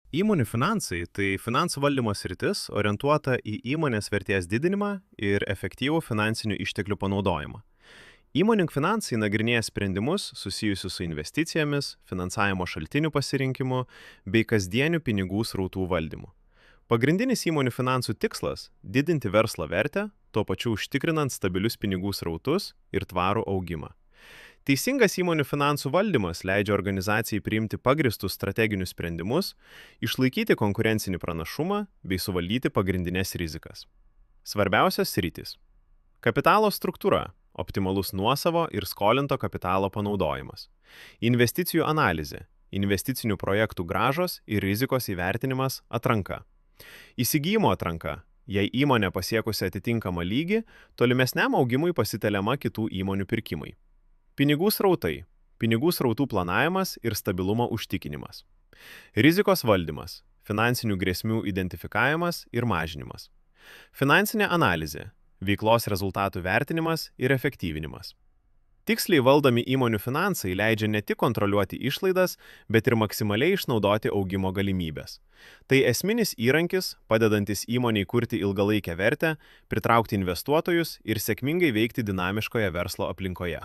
Įmonių finansai tai finansų valdymo sritis orientuota į įmonės vertės didinimą ir efektyvų finansinių išteklių panaudojimą. Įmonių finansai nagrinėja sprendimus susijusius su investicijomis, finansavimo šaltinių pasirinkimu bei kasdienių pinigų srautų valdymu. Pagrindinis įmonių finansų tikslas - didinti verslo vertę, tuo pačiu užtikrinant stabilius pinigų srautus ir tvarų augimą. Teisingas įmonių finansų valdymas leidžia organizacijai priimti pagristus strateginius sprendimus, išlaikyti konkurencinį pranašumą bei suvaldyti pagrindinės rizikas. Svarbiausios sritys - kapitalo struktūra, optimalus nuosavo ir skolinto kapitalo panaudojimas, investicijų analizė, investicinių projektų grąžos ir rizikos įvertinimas, atranka, įsigijimo atranka. Jei įmonė pasiekusi atitinkamą lygį, tolimesniam augimui pasitelkiama kitų įmonių pirkimai. Pinigų srautai, pinigų srautų planavimas ir stabilumo užtikrinimas. Rizikos valdymas, finansinių grėsmių identifikavimas ir mažinimas. Finansinė analizė, veiklos rezultatų vertinimas ir efektyvinimas. Tiksliai valdomi įmonių finansai leidžia ne tik kontroliuoti išlaidas, bet ir maksimaliai išnaudoti augimo galimybės. Tai esminis įrankis, padedantis įmoniai kurti ilgalaikę vertę, pritraukti investuotojus ir sėkmingai veikti dinamiškoje verslo aplinkoje.